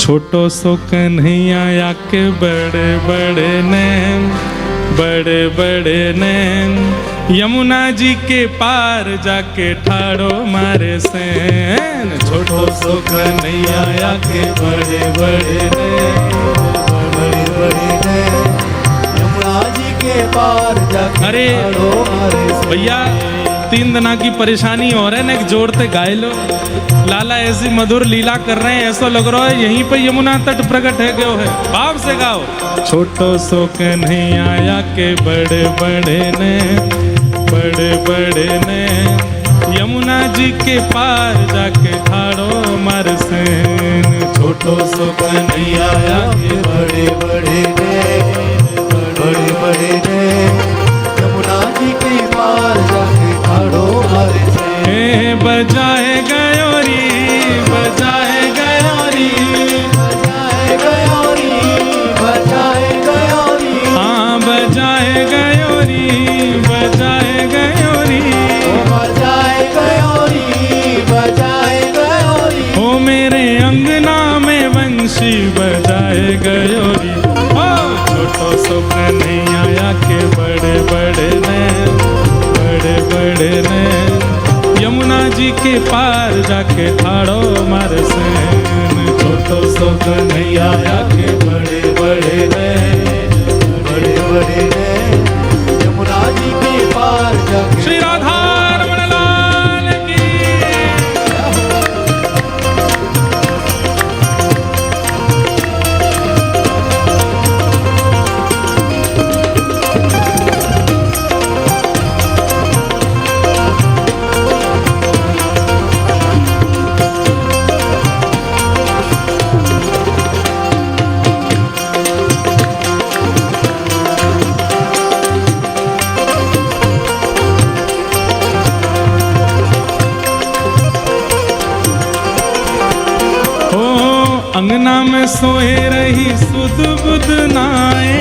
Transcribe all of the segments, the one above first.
छोटो सो कन्हैया आके बड़े बड़े नैन, बड़े बड़े नैन, यमुना जी के पार जाके ठाड़ो मारे सैन। छोटो सो कन्हैया आके बड़े बड़े नैन, बड़े बड़े नैन, यमुना जी के पार जाके अरे ठाड़ो मारे सैन। भैया 3 दिना की परेशानी हो रहा है ना, जोड़ते गाय लो। लाला ऐसी मधुर लीला कर रहे हैं, ऐसा लग रहा है यहीं पे यमुना तट प्रकट है गयो है। भाव से गाओ। छोटो सो कन्हैया आके बड़े बड़े ने, बड़े बड़े ने, यमुना जी के पार जाके ठाड़ो मार सैन। छोटो सो कन्हैया आके बड़े बड़े नैन, बड़े बड़े नैन, यमुना जी के पार जाके ठाड़ो मारे सैन। बजाए गयोरी, बजाए गयोरी, बजाए गयोरी, बजाए गयोरी, हाँ बजाए गयोरी, बजाए गयोरी, ओ बजाए गयोरी, बजाए गयोरी, ओ मेरे अंगना में वंशी बजाए गयोरी। ओ छोटो सो कन्हैया आके बड़े बड़े नैन, बड़े बड़े नैन, यमुना जी के पार जाके ठाड़ो मार सैन। छोटो सो कन्हैया आके बड़े बड़े नैन, बड़े बड़े नैन, यमुना जी के पार जाके श्री राधा रमण लाल की। अंगना में सोए रही सुध बुध नाए,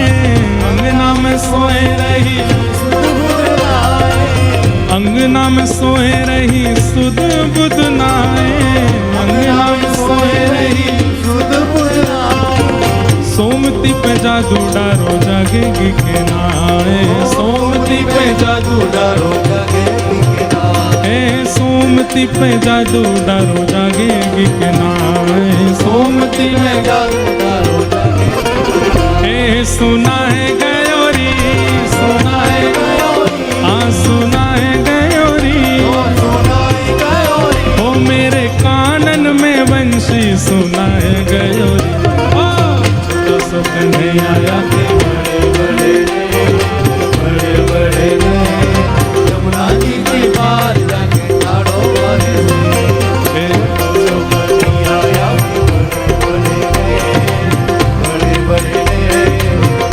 अंगना में सोए रही सुध बुध नाए, अंगना में सोए रही सुध बुध नाए, अंगना में सोए रही सुध बुध नाए, सोमती पे जादू डारो जागेगी के नाए, सोमती पे जादू डारो जागेगी के नाए, सोमती पे जादू डारो जागेगी के नाए, सोमती में जादू डारो जागेगी के नाए। सुना है गयोरी, सुना है गयोरी, हाँ सुना है गयोरी, ओ सुनाए गयोरी, ओ मेरे कानन में वंशी सुना है गयोरी। ओ छोटो सो कन्हैया आके बड़े बड़े नैन, बड़े बड़े नैन, यमुना जी के पार जाके ठाड़ो मारे सैन। सो कन्हैया आके बड़े बड़े नैन, बड़े बड़े नैन,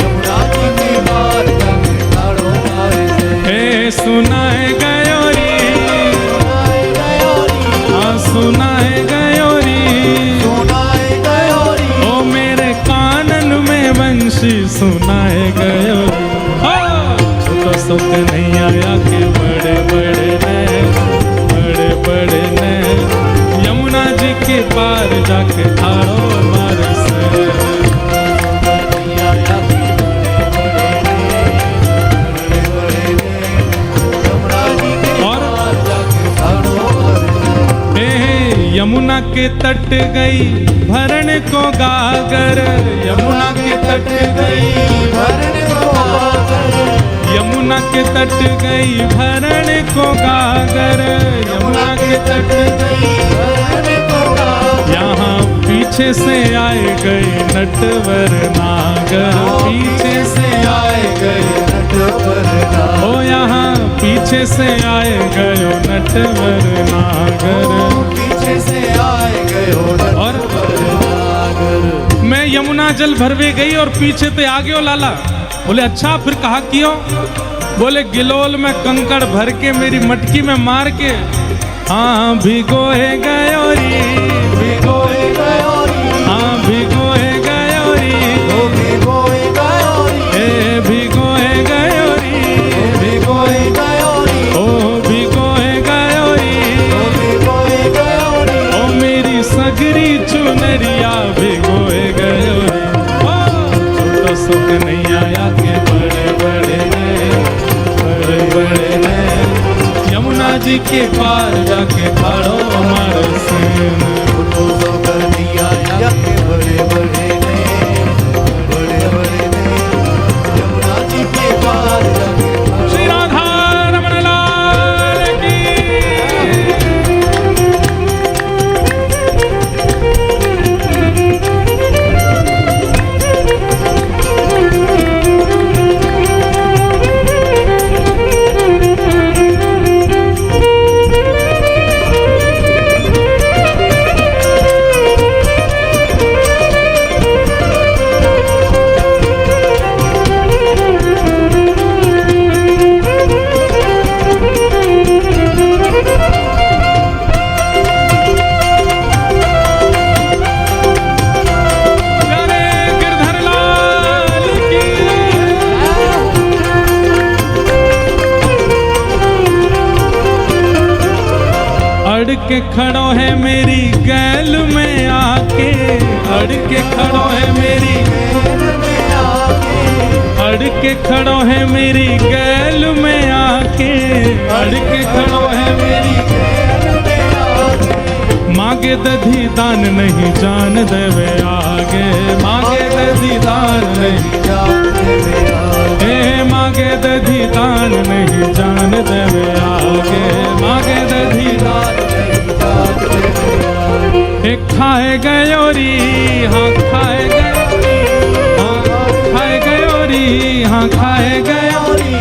यमुना जी के पार जाके ठाड़ो मारे सैन। सुना है गयोरी, सुनाए गयोरी, हाँ सुना है गयोरी, सुनाए गयोरी, ओ मेरे कानन में वंशी सुनाए गयोरी। छोटो सो कन्हैया आके बड़े बड़े नैन, बड़े बड़े नैन, यमुना जी के पार जाके ठाड़ो मार सैन। कन्हैया आके बड़े बड़े नैन, यमुना जी के और? पार जाके ठाड़ो मारे सैन। यमुना के तट गई भरण को गागर, यमुना के तट गई, भरण को गागर, यमुना के तट गई भरण को गागर, यमुना के तट गई, भरण को गागर, यहाँ पीछे से आए गए नटवर नागर, पीछे से आए गए, नटवर नागर, ओ यहाँ पीछे से आए गयो नटवर नागर। पीछे से आए गयो और? नटवर नागर। मैं यमुना जल भरवे गई और पीछे ते आ गयो लाला। बोले अच्छा फिर कहा क्यों? बोले गिलोल में कंकड़ भर के मेरी मटकी में मार के, हाँ भिगोए गयोरी, भिगोए गयोरी, हाँ भिगोए गयोरी, ओ भिगोए गयोरी, ए भिगोए गयोरी, भिगोए गयोरी, ओ भिगोए गयोरी, ओ भिगोए गयोरी, ओ मेरी सगरी चुनरिया भिगोए जी के पार जाके ठाड़ो मार सेन। छोटो सो कन्हैया आके बड़े बड़े ने, बड़े बड़े ने, यमुना जी के पार जाके श्री राधा रमण लाल की। अड़ के खड़ो है मेरी गैल में आके, अड़ के खड़ो है मेरी, अड़ के खड़ो है मेरी गैल में आके, अड़ के खड़ो है मेरी, मांगे दधी दान नहीं जान देवे आगे, मांगे दधी दान नहीं जान देवे आगे, मांगे दधी दान नहीं जान देवे आगे, मांगे दधी दान नहीं जान देवे आगे। खाए गयोरी, हाँ खाए गयोरी, हाँ खाए गयोरी, हाँ खाए गयोरी,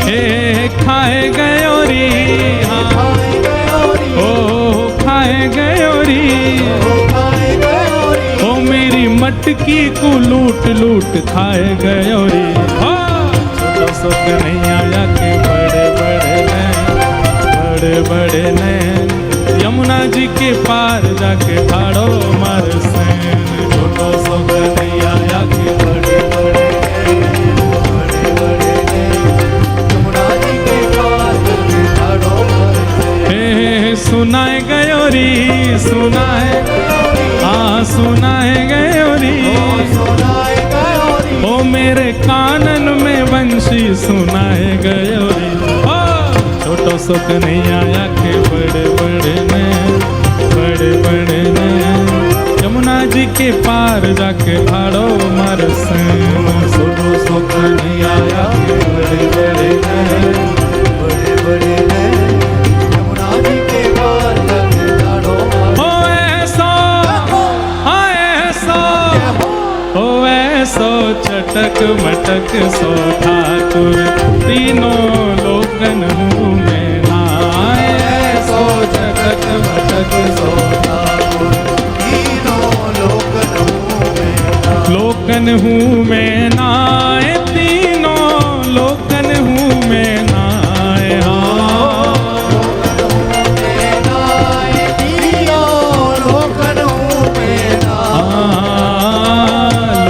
खाए गयोरी, हाँ ओ खाए गयोरी, ओ मेरी मटकी को लूट लूट खाए गयोरी। छोटो सो कन्हैया आके बड़े बड़े नैन, बड़े बड़े नैन, यमुना जी के पार जाके ठाड़ो मार सेन। छोटो सो कन्हैया आके बड़े बड़े नैन, बड़े बड़े ने, यमुना जी के पार जाके ठाड़ो मार सेन। सुनाए गयोरी, सुनाए, हाँ सुनाए गयोरी, ओ मेरे कानन में बंशी सुनाए गयोरी। छोटो सो कन्हैया आके बड़े बड़े नैन, बड़े बड़े नैन, यमुना जी के पार जाके ठाड़ो मार सेन। छोटो सो कन्हैया आके बड़े बड़े नैन, बड़े बड़े ने, यमुना जी के पार जाके ठाड़ो मार सेन। ओ ऐसो चटक मटक सो ठाकुर, तीनों लोकन हूँ मैं नाय। ऐसो चटक मटक सो ठाकुर, तीनों लोकन हूँ मैं नाय। लोकन हूँ मैं नाय, तीनों लोकन हूँ मैं नाय। हाँ लोकन हूँ मैं नाय।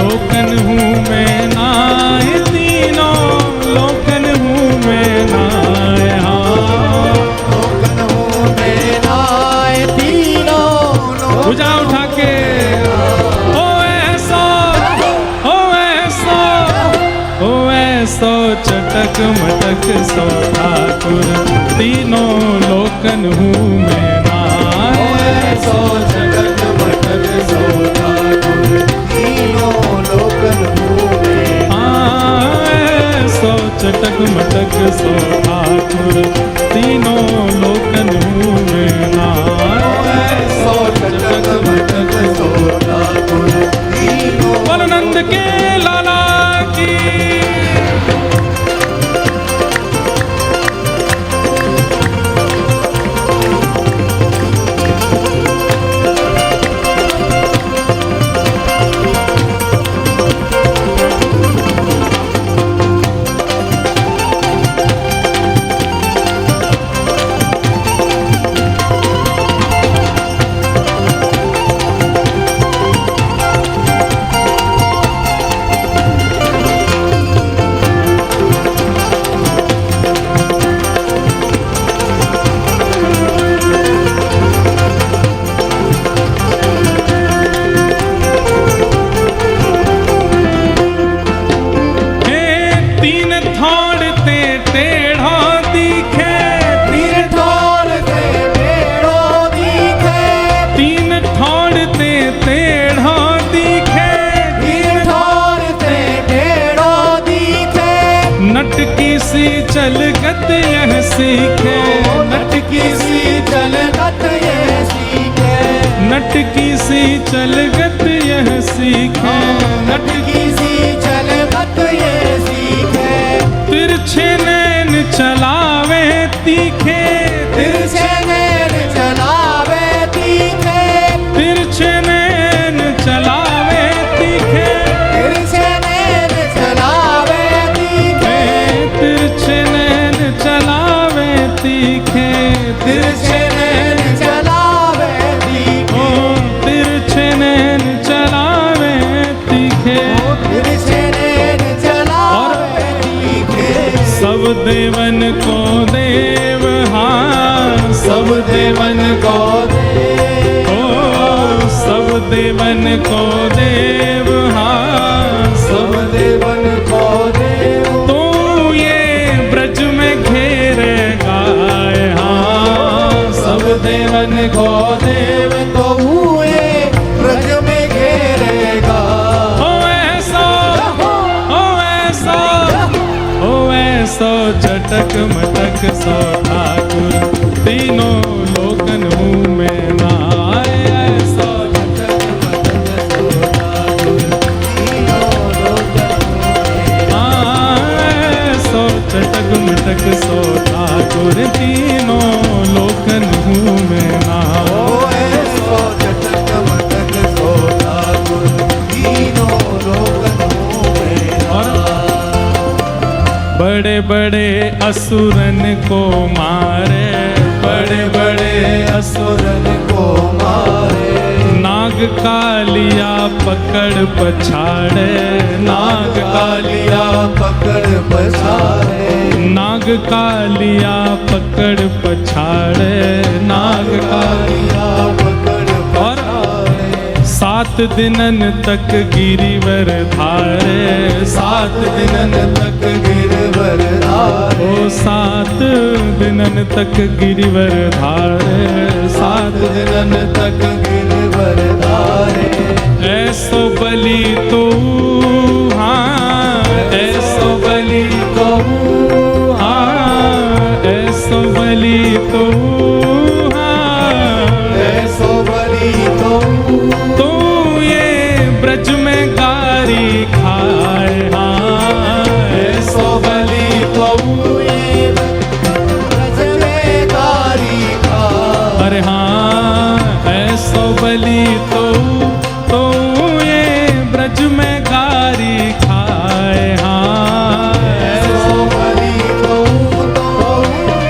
लोकन हूँ मैं नाय, तीनों लोकन हूँ मैं नाय। लोकन हूँ मैं नाय, तीनों भुजा उठा के ओ ऐसा, ओ ऐसा, ओ ऐसो चटक मटक सो ठाकुर, तीनों लोकन हूँ मैं नाय। ऐसो चटक मटक सो ठाकुर, तीनों लोकन हूँ मैं ऐसो चटक मटक सो ठाकुर, तीनों लोकन हूँ मैं नाय। ऐसो चटक मटक सो ठाकुर, तीनों बोल नंद के लाला की। चलगत यह सीखे, नटकी सी चलगत ये सीखे, नटकी सी चलगत यह सीखे, नटकी सी चलगत ये सीखे, तिरछे नैन चलावे तीखे, तिरछे नैन चलावे तीखे, तिरछे नैन चलावे तीखे, तिरछे नैन चलावे तीखे, तिरछे नैन चलावे तीखे, तिरछे नैन चलावे तीखे, तिरछे नैन चलावे तीखे, तिरछे नैन चलावे तीखे। सब देवन को देव, हाँ सब देवन को देव, ओ सब देवन को देव, हाँ सब देवन को देव, तू ये ब्रज में घेरे गाय, हाँ सब देवन को देव तो हुए ब्रज में घेरेगा। ओ ऐसा, ओ ऐसा, ओ ऐसा चटक मटक सो ठाकुर, तीनों लोकन मुँह में ना आए, ऐसा चटक मटक सो ठाकुर, तीनों लोकन में आए, सो चटक मटक सो ठाकुर, तीनों लोकन मुँह में ना ओ ऐसो चटक मटक सो ठाकुर, तीनों लोकन में बड़े बड़े असुरन को मारे, बड़े बड़े असुरन को मारे, नाग कालिया पकड़ पछाड़े, नाग कालिया पकड़ पछाड़े, नाग कालिया पकड़ पछाड़े, नाग कालिया कालिया पकड़ पछाड़े, 7 दिनन तक गिरिवर धारे, 7 दिनन तक गिरवर धारे, ओ 7 दिनन तक गिरिवर धारे, 7 दिनन तक गिरवर धारे, ऐसो बलि तो, हाँ ऐसो बलि तो, हाँ ऐसो बलि तो, हाँ ऐसो बलि तो ये ब्रज में गारी खाए, हाँ ऐसो बलि तो ये ब्रज में गारी खाए, अरे हाँ ऐसो बलि तो ये ब्रज में गारी खाए, हाँ ऐसो बलि तो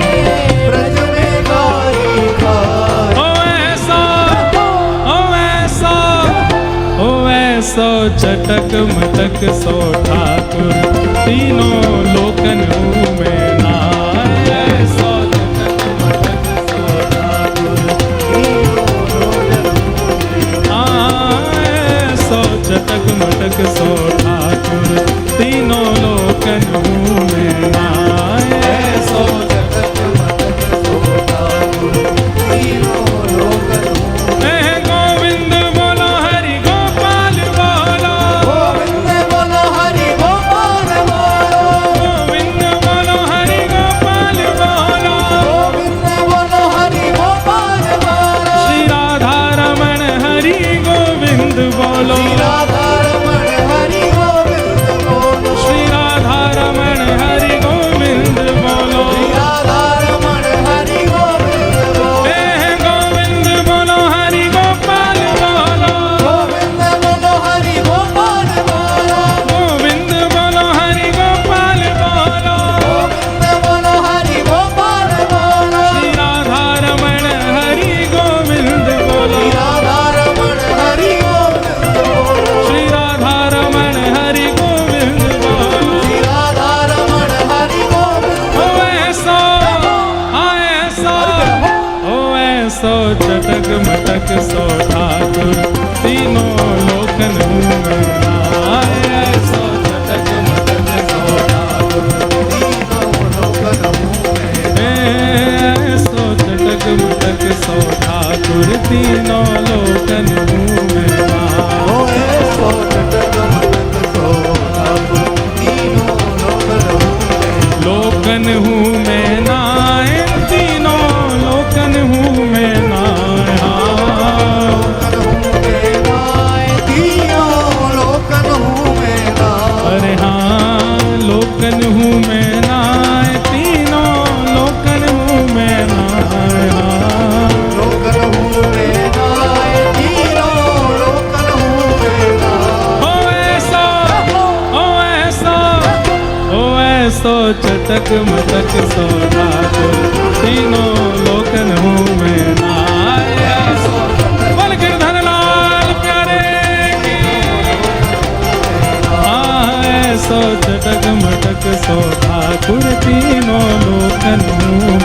ये ब्रज में गारी खाए, ओ ऐसा, ओ ऐसा, ओ ऐसो चटक मटक सो ठाकुर, तीनों लोकन मुँह में ना आए, ऐसो चटक मटक सो ठाकुर, ऐसो चटक मटक सो ठाकुर, तीनों लोकन मुँह में ना आए, ऐसो चटक मटक सो ठाकुर, तीनों लोकन ऐ गोविंद बोलो हरि गोपाल बोलो, गोविंद बोलो हरि गोपाल बोलो, गोविंद बोलो हरि गोपाल बोलो, गोविंद बोलो हरि गोपाल बोलो, श्री राधा रमण हरि गोविंद बोलो, राधा रमण हरि गोविंद बोलो, श्री राधा रमण हरि गोविंद लोकन हूँ मैं ना। अरे हाँ लोकन हूँ मैं नाय, तीनों लोकन हूँ मैं नाय। हाँ लोकन हूँ मैं ना, तीनों लोकन हूँ मैं ना। ओ ऐसा ओ ऐसा ओ ऐसो चटक मटक सो ठाकुर, तीनों लोकन हूँ मैं नाय। बोल गिरधर लाल प्यारे की। हाँ ऐसो चटक मटक सो ठाकुर, तीनों लोकन हूँ